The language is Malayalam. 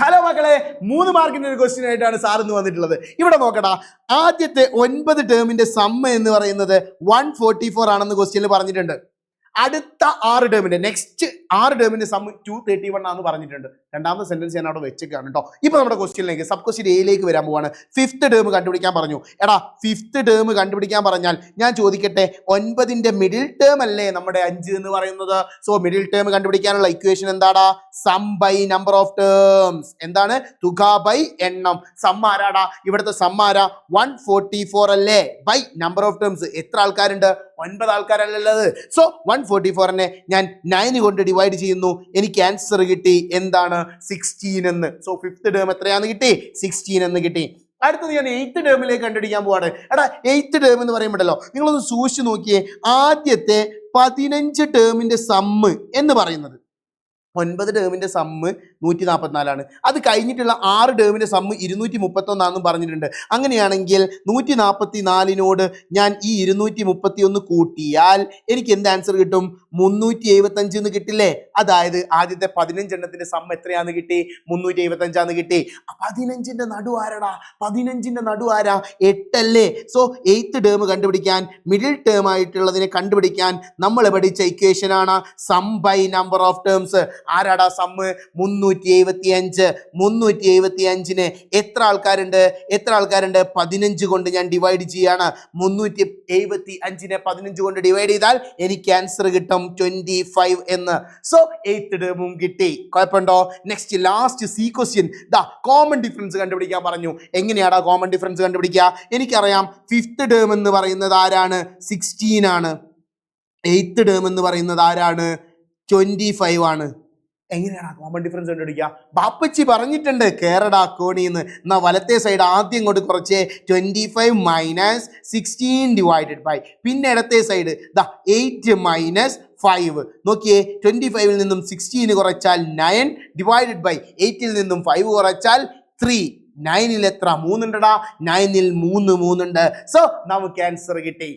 ഹലോ മക്കളെ, 3 മാർക്കിന്റെ ഒരു ക്വസ്റ്റ്യൻ ആയിട്ടാണ് സാർ ഇന്ന് വന്നിട്ടുള്ളത്. ഇവിടെ നോക്കടാ, ആദ്യത്തെ 9 ടേമിന്റെ സമ്മ എന്ന് പറയുന്നത് 144 ആണെന്ന് ക്വസ്റ്റ്യനിൽ പറഞ്ഞിട്ടുണ്ട്. അടുത്ത 6 ടേമിന്റെ നെക്സ്റ്റ് 6 ടേമിന്റെ സം 231 ആണെന്ന് പറഞ്ഞിട്ടുണ്ട്. രണ്ടാമത്തെ സെന്റൻസ് ഞാൻ അവിടെ വെച്ചേക്കാണ് കേട്ടോ. ഇപ്പൊ നമ്മുടെ ക്വസ്റ്റ്യനിലേക്ക് സബ് ക്വസ്റ്റ്യൻ എയിലേക്ക് വരാൻ പോവാണ്. 5th ടേം കണ്ടുപിടിക്കാൻ പറഞ്ഞു. എടാ 5th ടേം കണ്ടുപിടിക്കാൻ പറഞ്ഞാൽ ഞാൻ ചോദിക്കട്ടെ, 9ന്റെ മിഡിൽ ടേം അല്ലേ നമ്മുടെ 5 എന്ന് പറയുന്നത്? സോ മിഡിൽ ടേം കണ്ടുപിടിക്കാനുള്ള ഇക്വേഷൻ എന്താടാ? Sum by number of terms. എന്താണ്? തുക ബൈ എണ്ണം. സം ആരാടാ? ഇവിടുത്തെ സം ആരാ? 144 അല്ലേ? By number of terms. എത്ര ആൾക്കാരുണ്ട്? 9 ആൾക്കാരല്ലത്. സോ 144നെ ഞാൻ 9 കൊണ്ട് ഡിവൈഡ് ചെയ്യുന്നു. എനിക്ക് ആൻസർ കിട്ടി. എന്താണ്? 16 എന്ന്. സോ 5th ടേം എത്രയാന്ന് കിട്ടി? 16 എന്ന് കിട്ടി. അടുത്തത് ഞാൻ 8th ടേമിലേക്ക് കണ്ടുപിടിക്കാൻ പോവാണ്. എടാ 8th ടേം എന്ന് പറയുമ്പോഴല്ലോ, നിങ്ങളൊന്ന് സൂക്ഷിച്ച് നോക്കിയേ. ആദ്യത്തെ 15 ടേമിന്റെ സമ്മ് എന്ന് പറയുന്നത് 9 ടേമിന്റെ സമ്മ് 144 അത് കഴിഞ്ഞിട്ടുള്ള 6 ടേമിന്റെ സമ്മ് 231 ആണെന്നും പറഞ്ഞിട്ടുണ്ട്. അങ്ങനെയാണെങ്കിൽ 144നോട് ഞാൻ ഈ 231 കൂട്ടിയാൽ എനിക്ക് എന്ത് ആൻസർ കിട്ടും? 375 എന്ന് കിട്ടില്ലേ? അതായത് ആദ്യത്തെ 15 എണ്ണത്തിന്റെ സമ്മ് എത്രയാന്ന് കിട്ടി? 375 കിട്ടി. 15ന്റെ നടു ആരടാ? 15ന്റെ നടു ആരാ? 8 അല്ലേ? സോ 8th ടേം കണ്ടുപിടിക്കാൻ, മിഡിൽ ടേം ആയിട്ടുള്ളതിനെ കണ്ടുപിടിക്കാൻ നമ്മൾ പഠിച്ച ഇക്വേഷൻ ആണ് sum by number of terms. ആരാടാ സമ്മ്? 375. 375നെ എത്ര ആൾക്കാരുണ്ട്? 15 കൊണ്ട് ഞാൻ ഡിവൈഡ് ചെയ്യാണ്. 375നെ 15 കൊണ്ട് ഡിവൈഡ് ചെയ്താൽ എനിക്ക് ആൻസർ കിട്ടും 25 എന്ന്. സോ 8th ടേമും കിട്ടി. കുഴപ്പമുണ്ടോ? Next last C question. Common difference കണ്ടുപിടിക്കാൻ പറഞ്ഞു. എങ്ങനെയാടാ കോമൺ ഡിഫറൻസ് കണ്ടുപിടിക്കുക? എനിക്കറിയാം 5th ടേം എന്ന് പറയുന്നത് ആരാണ്? 16 ആണ്. 8th ടേം എന്ന് പറയുന്നത് ആരാണ്? 25 ആണ്. എങ്ങനെയാണ് കോമൺ ഡിഫറൻസ് കണ്ടുപിടിക്കുക? ബാപ്പച്ചി പറഞ്ഞിട്ടുണ്ട് കേരള കോണിന്ന്. എന്നാൽ വലത്തെ സൈഡ് ആദ്യം കൊണ്ട് കുറച്ച് 25 മൈനസ് 16 ഡിവൈഡഡ് ബൈ, പിന്നെ ഇടത്തെ സൈഡ് 8 മൈനസ് 5. നോക്കിയേ, 25ൽ നിന്നും 16 കുറച്ചാൽ 9 ഡിവൈഡഡ് ബൈ 8ൽ നിന്നും 5 കുറച്ചാൽ 3. 9ൽ എത്ര? 3 ഉണ്ടടാ. 9ൽ 3 ഉണ്ട്. സോ നമുക്ക് ആൻസർ കിട്ടി.